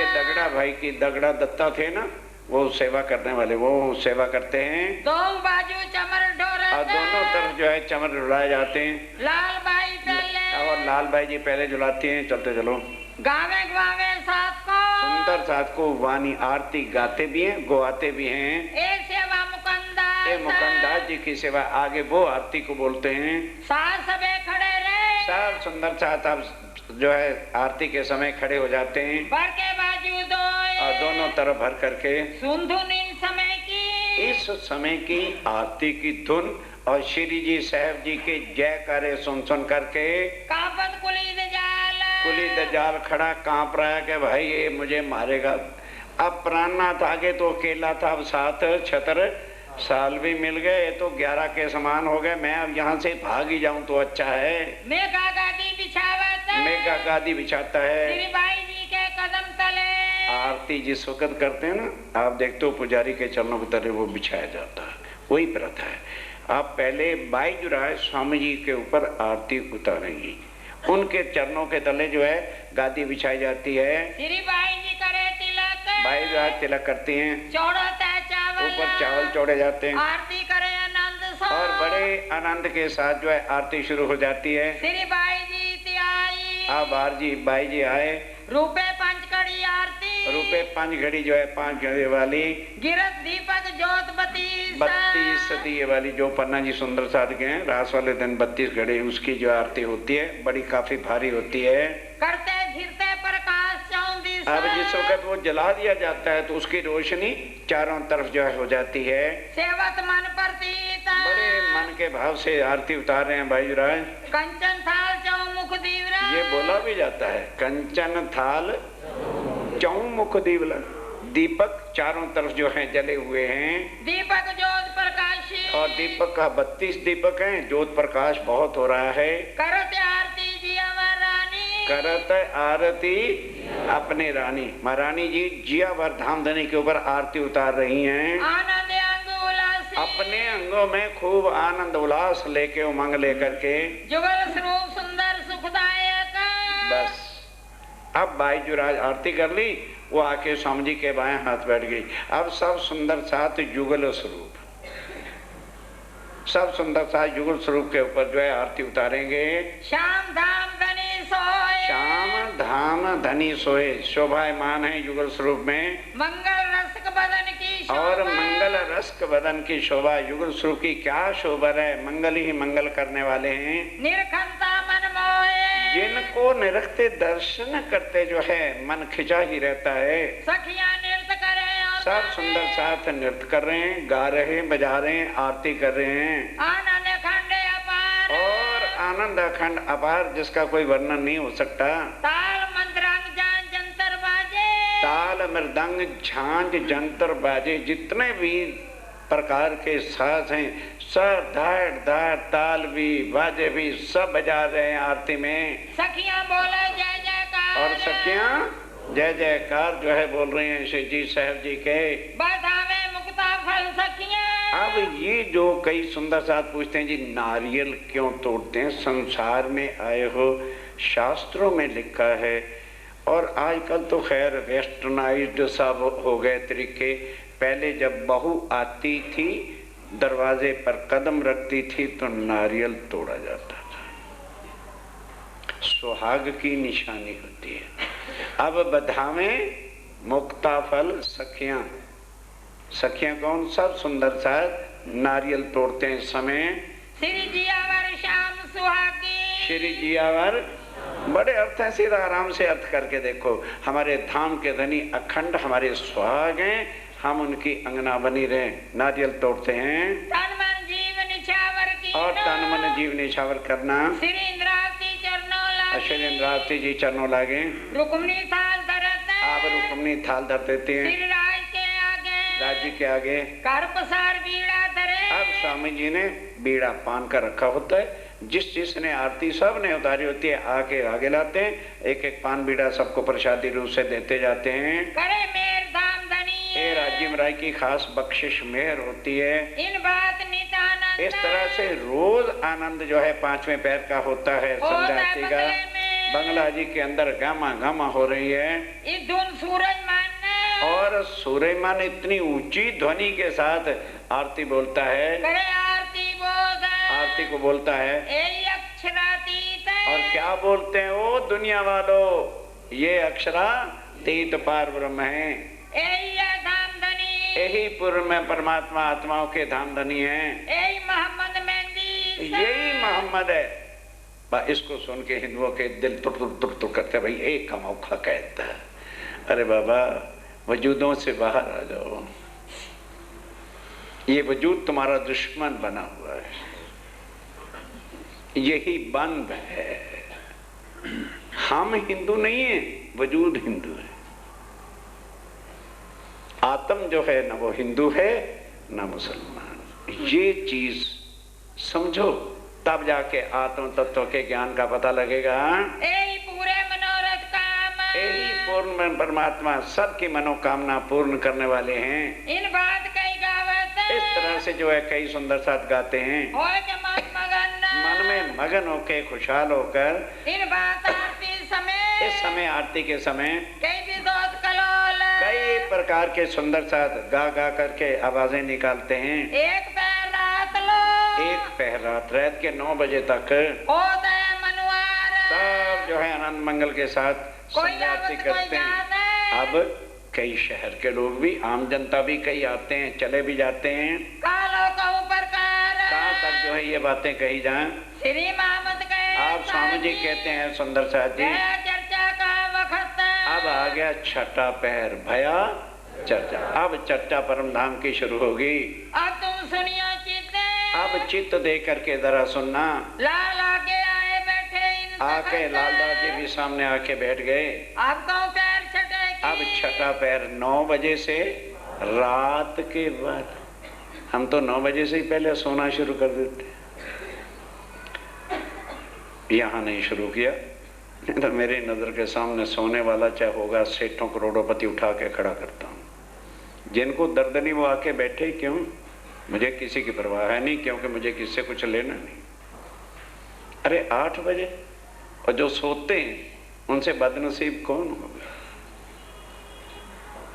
दगड़ा भाई की दगड़ा दत्ता थे ना, वो सेवा करने वाले, वो सेवा करते हैं। दो बाजू चमर ढोरे, और दोनों तरफ जो है चमर झुलाए जाते हैं। लाल बाई पहले, और लाल बाई जी पहले झुलाती हैं। चलते चलो गावे गावे साथ को, सुंदर साथ को वाणी आरती गाते भी हैं, गुआते भी हैं। सेवा मुकंदास, ये मुकंदास जी की सेवा, आगे वो आरती को बोलते हैं। साथ सबे खड़े रहे, सब सुंदर साथ अब जो है आरती के समय खड़े हो जाते हैं। भर के बाजू दो, और दोनों तरफ भर करके सुन इन समय की, इस समय की आरती की धुन और श्री जी साहब जी के जयकारे सुन सुन करके कापत कुली दजाल खड़ा कांप रहा है कि भाई ये मुझे मारेगा। अब प्राणनाथ आगे तो अकेला था, अब 7 छतर साल भी मिल गए तो 11 के समान हो गए। मैं अब यहाँ से भाग ही जाऊं तो अच्छा है। मेघा गादी बिछावत, मेघा गादी बिछाता है। श्री बाई जी के कदम तले, आरती जिस वक्त करते हैं ना, आप देखते हो पुजारी के चरणों की तरह वो बिछाया जाता है, वही प्रथा है। आप पहले बाई जो राय स्वामी जी के ऊपर आरती उतारेंगी, उनके चरणों के तले जो है गादी बिछाई जाती है। श्री बाई जी करे तिलक, बाई जो है तिलक करती हैं, चावल, ऊपर चावल चढ़े जाते हैं। आरती करे आनंद सो, और बड़े आनंद के साथ जो है आरती शुरू हो जाती है। श्री बाई जी आई, अब बाई जी आए, रूपे पंचकड़ी आरती, रूपे 5 घड़ी जो है 5 घड़ी वाली, गिरत दीपक जोत 32 दिए वाली, जो पन्ना जी सुंदर साध के हैं, रास वाले दिन 32 घड़ी उसकी जो आरती होती है, बड़ी काफी भारी होती है। करते घिरते प्रकाश 34, अब जिस वक्त वो जला दिया जाता है तो उसकी रोशनी चारों तरफ जो है हो जाती है। सेवत मन प्रतीत, बड़े मन के भाव से आरती उतार रहे हैं भाई राय। कंचन थाल चौमुख दीवरा, ये बोला भी जाता है, कंचन थाल चौमुख दीवला, दीपक चारों तरफ जो हैं जले हुए हैं। दीपक ज्योत प्रकाशी, और दीपक का 32 दीपक हैं, ज्योत प्रकाश बहुत हो रहा है। करते आरती जी अमर रानी, करत आरती अपने रानी, महारानी जी जियावर धामधनी के ऊपर आरती उतार रही हैं। आनंद अंग उल्लासी, अपने अंगों में खूब आनंद उल्लास लेके उमंग लेकर के, जुगल स्वरूप सुंदर सुखदायक। बस अब बाई जो राज आरती कर ली, वो आके स्वामी जी के बाएं हाथ बैठ गई। अब सब सुंदर साथ जुगल स्वरूप, सब सुंदर साथ जुगल स्वरूप के ऊपर जो है आरती उतारेंगे। श्याम धाम धनी सोए, श्याम धाम धनी सोए, शोभायमान है युगल स्वरूप में। मंगल रसक बदन की शोभा, और मंगल रसक बदन की शोभा, युगल स्वरूप की क्या शोभा है, मंगल ही मंगल करने वाले हैं। निरखंता मन मोहे, जिनको निरखते दर्शन करते जो है मन खिंचा ही रहता है। सखियां नृत्य करे और सब गावे। सुंदर साथ नृत्य कर रहे हैं, गा रहे हैं, बजा रहे हैं, आरती कर रहे हैं आनंद खंड अपार और आनंद अखंड अपार जिसका कोई वर्णन नहीं हो सकता। ताल मंत्रांग जान जंतर बाजे ताल मृदंग झांझ जंतर बाजे जितने भी प्रकार के साज हैं सब धाड़ धाड़ ताल भी बाजे भी सब बजा रहे हैं आरती में। सखियां बोले जय जयकार और सखियां जय जयकार जो है बोल रहे हैं श्री जी साहब जी के। बधावे मुक्ता फल सखियां। अब ये जो कई सुंदर साथ पूछते हैं जी नारियल क्यों तोड़ते हैं, संसार में आए हो शास्त्रों में लिखा है और आजकल तो खैर वेस्टर्नाइज्ड सब हो गए तरीके। पहले जब बहू आती थी दरवाजे पर कदम रखती थी तो नारियल तोड़ा जाता था, सुहाग की निशानी होती है। अब बधावें मुक्ता फल सखियां, सखियां कौन, सब सुंदर सा नारियल तोड़ते हैं समय। श्री जियावर श्याम सुहागी। श्री जियावर बड़े अर्थ है, सीधा आराम से अर्थ करके देखो। हमारे धाम के धनी अखंड हमारे सुहाग हैं, हम उनकी अंगना बनी रहे, नारियल तोड़ते हैं। तन मन जीव निछावर की और तन मन जीव निछावर करना। श्री इंद्रावती चरणों लागे। श्री इंद्रावती जी चरणों लागे। रुक्मणी थाल धरत आप रुक्मणी थाल धर देते हैं श्री राज के आगे। राज जी के आगे। कर पसार बीड़ा धरे। अब स्वामी जी ने बीड़ा पान कर रखा होता है, जिस जिसने आरती सब ने उतारी होती है आके आगे लाते हैं, एक एक पान बीड़ा सबको प्रसादी रूप से देते जाते हैं। करे मेर धाम धनी ये राज्य राय की खास बख्शिश मेहर होती है। इन बात नितानंद। इस तरह से रोज आनंद जो है पांचवें पैर का होता है संध्या आरती का। बंगला जी के अंदर गामा गामा हो रही है। इस धुन सूरज मान और सूर्यमान इतनी ऊंची ध्वनि के साथ आरती बोलता है, करे आरती बोध। आरती को बोलता है। ए अक्षरातीत। और क्या बोलते हैं वो दुनिया वालों, ये अक्षरातीत पार ब्रह्म है, धाम धनी। यही पूर्व में परमात्मा आत्माओं के धाम धनी है, यही मोहम्मद मेहंदी। यही मोहम्मद है। इसको सुन के हिंदुओं के दिल तुर तुर तुर तुर करते, भाई एक का मौका कहता है। अरे बाबा वजूदों से बाहर आ जाओ, ये वजूद तुम्हारा दुश्मन बना हुआ है, यही बंद है। हम हिंदू नहीं है, वजूद हिंदू है। आत्म जो है ना वो हिंदू है ना मुसलमान। ये चीज समझो तब जाके आत्म तत्व के ज्ञान का पता लगेगा। यही पूरे मनोरथ काम। यही पूर्ण परमात्मा सबकी मनोकामना पूर्ण करने वाले हैं। इन बात कई गावत। इस तरह से जो है कई सुंदर साथ गाते हैं। होए के मन मगन। मन में मगन होके खुशहाल होकर इन बात आरती समय। इस समय आरती के समय कई विदोत कलोल। कई प्रकार के सुंदर साथ गा गा करके आवाजें निकालते हैं। एक पैर रात लो। एक पहर रात के 9 बजे तक मनुआर। सब जो है आनंद मंगल के साथ संध्या आरती करते हैं। अब कई शहर के लोग भी, आम जनता भी कई आते हैं, चले भी जाते हैं। कालो का ऊपर कहाँ तक जो है ये बातें कही जाएं। श्री मोहम्मद गए। आप स्वामी जी कहते हैं सुंदर साथ जी, चर्चा का वक्त। अब आ गया छठा पहर, भया चर्चा। अब चर्चा परम धाम की शुरू होगी। अब तुम सुनियो चित्त। अब चित्त दे करके जरा सुनना। लाल आके आए बैठे। आके लालदास जी भी सामने आके बैठ गए। अब कौन पैर छठे की। अब छठा पैर 9 बजे से रात के बाद। हम तो 9 बजे से ही पहले सोना शुरू कर देते, यहाँ नहीं शुरू किया। तो मेरी नजर के सामने सोने वाला चाहे होगा सेठों करोड़ों उठा के खड़ा करता हूँ। जिनको दर्द नहीं वो आके बैठे, क्यों? मुझे किसी की परवाह है नहीं, क्योंकि मुझे किससे कुछ लेना नहीं। अरे 8 बजे, और जो सोते हैं उनसे बदनसीब कौन होगा?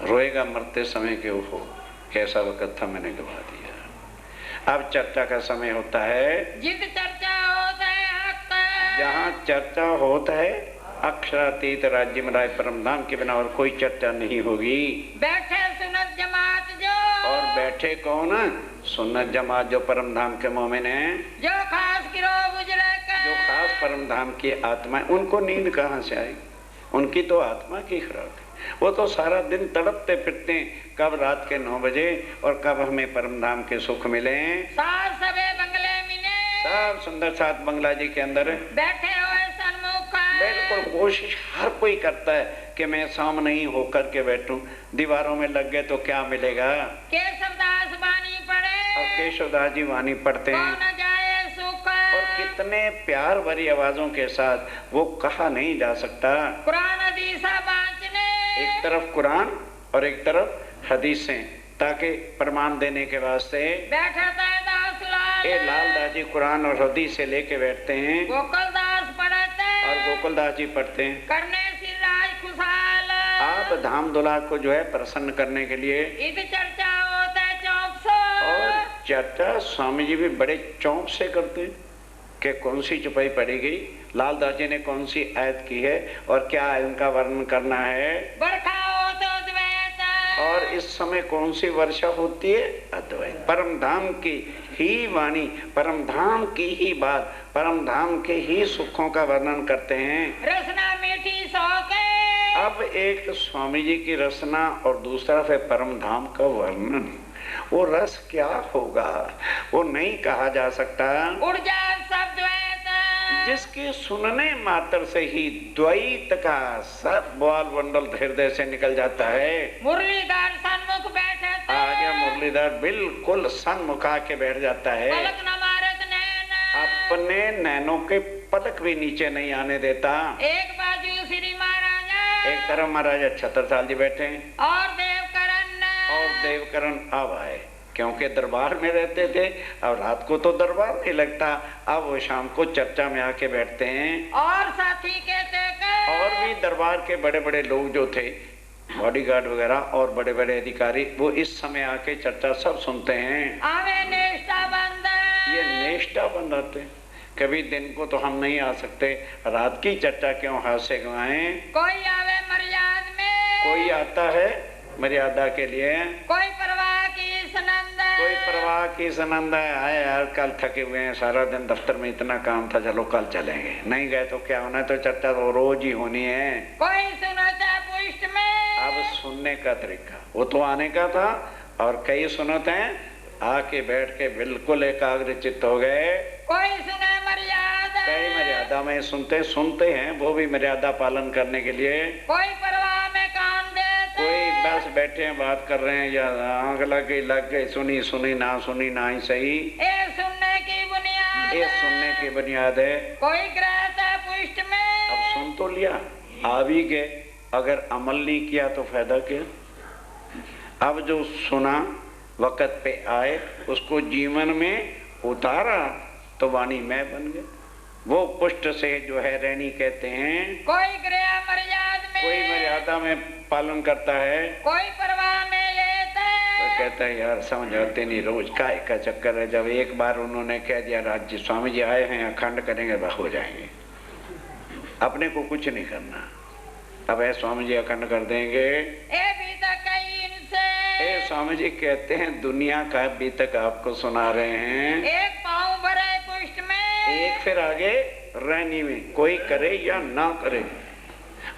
रोएगा मरते समय के ओहो कैसा वक्त था मैंने गवा दिया। अब चर्चा का समय होता है। जित चर्चा होता है हक। जहाँ चर्चा होता है अक्षरातीत राज्य में राय परम धाम के बिना और कोई चर्चा नहीं होगी। बैठे सुन्नत जमात जो। और बैठे कौन? सुन्नत जमात जो परम धाम के मोमिन हैं। जो खास गिरोह गुजरे के। जो खास परम धाम की आत्माएं, उनको नींद कहाँ से आई? उनकी तो आत्मा की खुराक है। वो तो सारा दिन तड़पते फिरते हैं, कब रात के 9 बजे और कब हमें परम धाम के सुख मिले। सात सबे बंगले मिले, सब सुंदर सात बंगला जी के अंदर बैठे हुए सन्मुख। बिल्कुल कोशिश हर कोई करता है कि मैं सामने ही होकर के बैठूं, दीवारों में लग गए तो क्या मिलेगा। केशवदास वाणी पढ़े और केशवदास जी वाणी पढ़ते हैं, कौन जाए सुख। और कितने प्यार भरी आवाजों के साथ वो कहा नहीं जा सकता। कुरान हदीसा बांचने, एक तरफ कुरान और एक तरफ हदीसें, ताकि प्रमाण देने के वास्ते बैठा था दास लाल। ये लाल दास जी कुरान और हदीस से लेके बैठते हैं गोकुलदास पढ़ते और गोकुलदास जी पढ़ते हैं। करने सिर राज खुशहाल। आप धाम दुला को जो है प्रसन्न करने के लिए इत चर्चा होता है चौक सो। और चर्चा स्वामी जी भी बड़े चौंक से करते हैं कि कौन सी चौपाई पढ़ी गई, लाल दास जी ने कौन सी आयत की है और क्या इनका वर्णन करना है। बरखा हो तो द्वैत, और इस समय कौन सी वर्षा होती है, अद्वैत। परम धाम की ही वाणी, परम धाम की ही बात, परम धाम के ही सुखों का वर्णन करते हैं। रसना मीठी सौके। अब एक स्वामी जी की रचना और दूसरा है परम धाम का वर्णन। वो रस क्या होगा वो नहीं कहा जा सकता। ऊर्जा सब द्वैत, जिसके सुनने मात्र से ही द्वैत का सब बाल बंडल हृदय से निकल जाता है। मुरलीधर सन्मुख बैठे थे, आगे मुरलीधर बिल्कुल सन्मुख के बैठ जाता है, पलक न मारत नैन, अपने नैनों के पलक भी नीचे नहीं आने देता। एक बाजू श्री महाराजा, एक तरफ महाराजा छत्रसाल जी बैठे हैं और देवकरण, और देवकरण अब आए, क्योंकि दरबार में रहते थे। अब रात को तो दरबार नहीं लगता, अब वो शाम को चर्चा में आके बैठते हैं। और साथी कहते और भी दरबार के बड़े बड़े लोग जो थे, बॉडीगार्ड वगैरह और बड़े बड़े अधिकारी, वो इस समय आके चर्चा सब सुनते हैं। आवे नेष्टा बंद, ये नेष्टा बन रहते हैं। कभी दिन को तो हम नहीं आ सकते, रात की चर्चा क्यों हाथ से गवाएं। कोई आवे मर्याद में, कोई आता है मर्यादा के लिए, कोई परवाह की सनंद, कोई परवाह की सनंद आए यार कल थके हुए हैं, सारा दिन दफ्तर में इतना काम था, चलो कल चलेंगे। नहीं गए तो क्या होना, तो चर्चा तो रोज ही होनी है। कोई सुनता पुष्ट में, अब सुनने का तरीका वो तो आने का था, और कई सुनते हैं आके बैठ के बिल्कुल एकाग्र चित्त हो गए। कोई सुने मर्यादा, कई मर्यादा में सुनते हैं, वो भी मर्यादा पालन करने के लिए। कोई परवाह में कान देते, कोई बस बैठे हैं बात कर रहे हैं, या आंख लग गई, सुनी ना सुनी ना ही सही, ये सुनने की बुनियाद, ये सुनने की बुनियाद है। कोई ग्रहता पुष्ट में, अब सुन तो लिया, आ भी गए, अगर अमल नहीं किया तो फायदा क्या। अब जो सुना वक़्त पे आए, उसको जीवन में उतारा तो वाणी मैं बन गया। वो पुष्ट से जो है रैनी कहते हैं। कोई गृह मर्याद में, कोई मर्यादा में पालन करता है, कोई परवाह में लेते, तो कहता है यार समझ आते नहीं, रोज काय का चक्कर है। जब एक बार उन्होंने कह दिया राज्य स्वामी जी आए हैं, अखंड करेंगे, हो जाएंगे, अपने को कुछ नहीं करना। अब है स्वामी जी अखंड कर देंगे। ए भी तक कई इनसे, ए स्वामी जी कहते हैं दुनिया का अभी तक आपको सुना रहे हैं। एक पाँव भरे पुष्ट में, एक फिर आगे रैनी में, कोई करे या ना करे,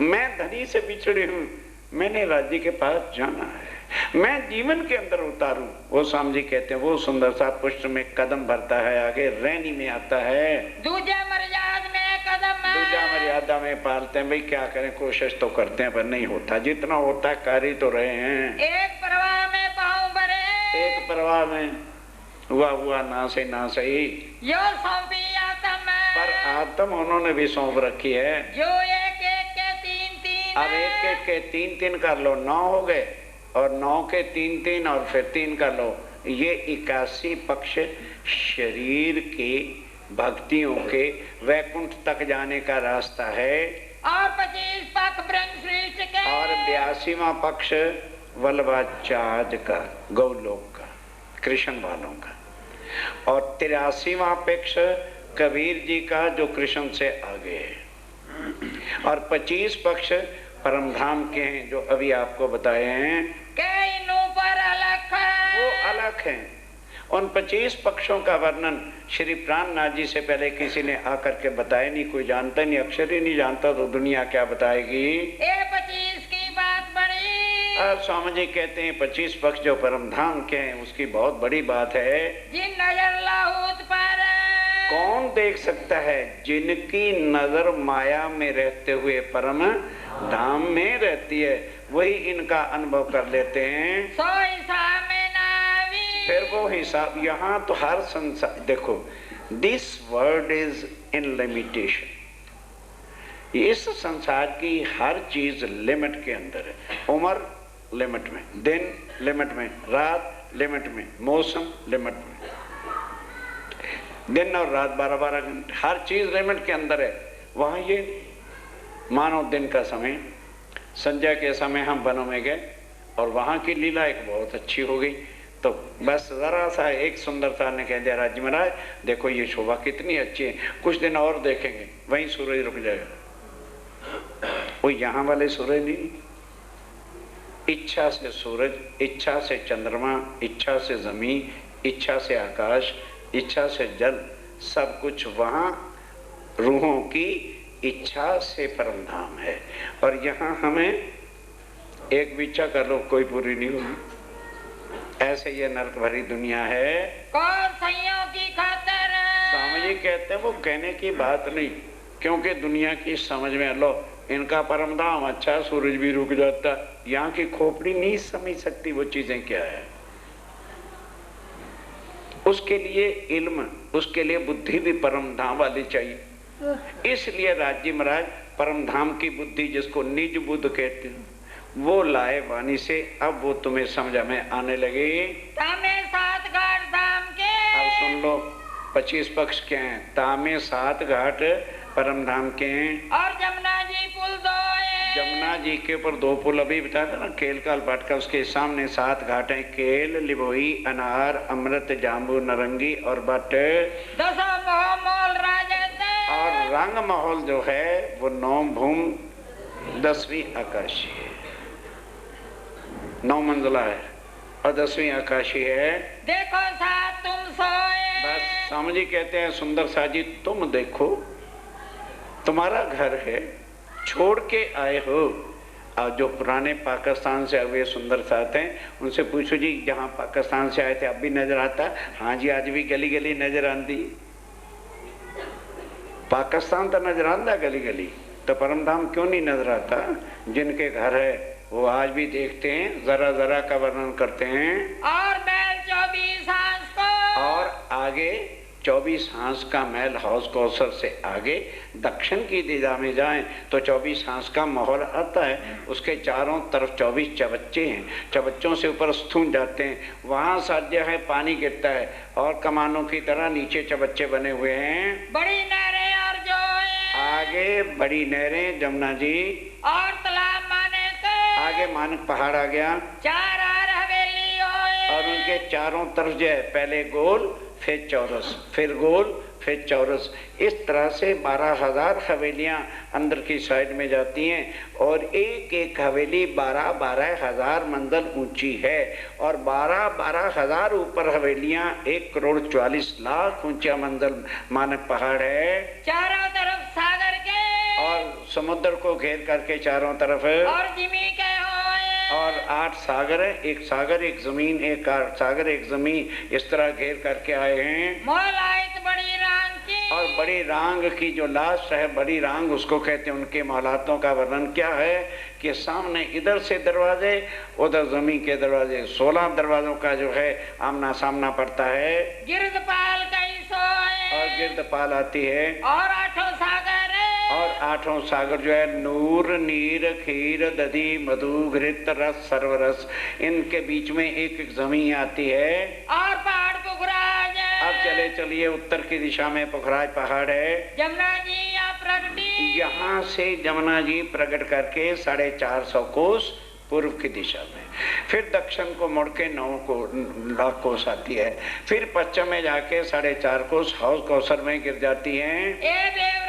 मैं धनी से बिछड़ी हूँ, मैंने राज्य के पास जाना है, मैं जीवन के अंदर उतारूं। वो स्वामी जी कहते हैं वो सुंदर सा पुष्ट में कदम भरता है, आगे रैनी में आता है, दूजा मर्याद में कदम, दूजा मर्यादा में पालते हैं। भाई क्या करें, कोशिश तो करते हैं पर नहीं होता, जितना होता है कर ही तो रहे हैं। एक परवाह में पाँव भरे, एक परवाह में हुआ ना से ना सही, यो सौंपी आत्म, पर आत्म उन्होंने भी सौंप रखी है। जो एक एक के तीन तीन, अब एक एक के तीन तीन कर लो, 9 हो गए, और 9 के 3 3 और फिर 3 कर लो, ये 81 पक्ष शरीर के भक्तियों के वैकुंठ तक जाने का रास्ता है। और 25 पक्ष ब्रह्म श्रेष्ठ के, और 82वां पक्ष वल्लभाचार्य का, गौलोक का, कृष्ण वालों का, और 83वां पक्ष कबीर जी का जो कृष्ण से आगे है, और 25 पक्ष परम धाम के हैं जो अभी आपको बताए हैं। कई नु पर अलग है, वो अलग हैं, उन 25 पक्षों का वर्णन श्री प्राणनाथ जी से पहले किसी ने आकर के बताया नहीं, कोई जानता नहीं, अक्षर ही नहीं जानता, तो दुनिया क्या बताएगी। ये 25 की बात बड़ी। स्वामी जी कहते हैं 25 पक्ष जो परम धाम के हैं उसकी बहुत बड़ी बात है। जिन नजर लाहौत पर कौन देख सकता है? जिनकी नजर माया में रहते हुए परम धाम में रहती है, वही इनका अनुभव कर लेते हैं। सो हिसाब में नावी। फिर वो हिसाब, यहाँ तो हर संसार देखो, this world is in limitation. इस संसार की हर चीज लिमिट के अंदर है। उम्र लिमिट में, दिन लिमिट में, रात लिमिट में, मौसम लिमिट में, दिन और रात 12-12 घंटे, हर चीज लिमिट के अंदर है। वहां ये मानो दिन का समय, संध्या के समय हम वनों में गए और वहां की लीला एक बहुत अच्छी हो गई। तो बस जरा सा एक सुंदरता ने कह दिया, राज महाराज देखो ये शोभा कितनी अच्छी है, कुछ दिन और देखेंगे, वहीं सूरज रुक जाएगा। वो यहाँ वाले सूरज नहीं, इच्छा से सूरज, इच्छा से चंद्रमा, इच्छा से जमीन, इच्छा से आकाश, इच्छा से जल, सब कुछ वहाँ रूहों की इच्छा से परम धाम है। और यहाँ हमें एक भी इच्छा कर लो कोई पूरी नहीं होगी। ऐसे ये नरक भरी दुनिया है। कौन सैयों की खातिर। स्वामी जी कहते हैं वो कहने की बात नहीं, क्योंकि दुनिया की समझ में लो, इनका परम धाम अच्छा, सूरज भी रुक जाता, यहाँ की खोपड़ी नहीं समझ सकती वो चीजें क्या है। उसके लिए इल्म, उसके लिए बुद्धि भी परम धाम वाली चाहिए। इसलिए राज्य महाराज परम धाम की बुद्धि, जिसको निज बुद्ध कहते हैं, वो लाए वाणी से। अब वो तुम्हें समझ में आने लगे। तामे 7 घाट धाम के। अब सुन लो 25 पक्ष के हैं। तामे 7 घाट परम धाम के हैं। और जमुना जी पुल 2 है। जमुना जी के ऊपर 2 पुल अभी बताया था ना, केल काल पाटका, उसके सामने 7 घाट हैं। केल, लिबोई, अनार, अमृत, जाम्बू, नारंगी और बट। 10 मोल राजत। और रंग महल जो है वो 9 भूम 10वीं आकाशी है, 9 मंजिला है और 10वीं आकाशी है। देखो साथ तुम सोए। बस स्वामी जी कहते हैं सुंदर सा जी तुम देखो, तुम्हारा घर है, छोड़ के आए हो। और जो पुराने पाकिस्तान से हुए सुंदर साथ हैं उनसे पूछो जी जहाँ पाकिस्तान से आए थे अब भी नजर आता? हाँ जी आज भी गली गली नजर आती। पाकिस्तान तो नजर आता गली गली, तो परम धाम क्यों नहीं नजर आता? जिनके घर है वो आज भी देखते हैं, जरा जरा का वर्णन करते हैं। और महल 24 हांस को। और आगे 24 हांस का महल, हौस कौसर से आगे दक्षिण की दिशा में जाएं तो 24 हांस का महल आता है। उसके चारों तरफ 24 चबच्चे हैं, चबच्चों से ऊपर स्थून जाते हैं, वहाँ साध्य है पानी गिरता है और कमानों की तरह नीचे चबच्चे बने हुए हैं। बड़ी नहरें और जो है। आगे बड़ी नहरें जमुना जी, और तालाब माने आगे मानक पहाड़ आ गया, 4 और हवेली होए। और उनके चारों तरफ जो है पहले गोल फिर चौरस, फिर गोल फिर चौरस, इस तरह से 12,000 हवेलियां अंदर की साइड में जाती हैं। और एक एक हवेली 12,000 मंजिल ऊंची है और 12,000 ऊपर हवेलियां 1,44,00,000 ऊंचा मंजिल मानक पहाड़ है। चारों तरफ सागर के। और समुद्र को घेर करके चारों तरफ और जिमी के होए। और 8 सागर है, एक सागर एक जमीन, एक सागर एक जमीन, इस तरह घेर करके आए हैं। मोहलाइत बड़ी रांग की। और बड़ी रांग की जो लास्ट है, बड़ी रांग उसको कहते हैं। उनके मोहलातों का वर्णन क्या है कि सामने इधर से दरवाजे, उधर जमीन के दरवाजे, 16 दरवाजों का जो है आमना सामना पड़ता है। गिरदपाल कई सोए। और गिरदपाल आती है। और 8 सागर है। और 8 सागर जो है नूर, नीर, खीर, दधी, मधु, घृत, रस, सर्वरस, इनके बीच में एक एक जमीन आती है। और पहाड़ पुखराज है। अब चले चलिए उत्तर की दिशा में पुखराज पहाड़ है। जमुना जी या प्रगटी। यहाँ से जमुना जी प्रकट करके 450 कोस पूर्व की दिशा में, फिर दक्षिण को मुड़ के 9 कोस आती है, फिर पश्चिम में जाके 4.5 कोस हौस कौसर में गिर जाती है। ए देव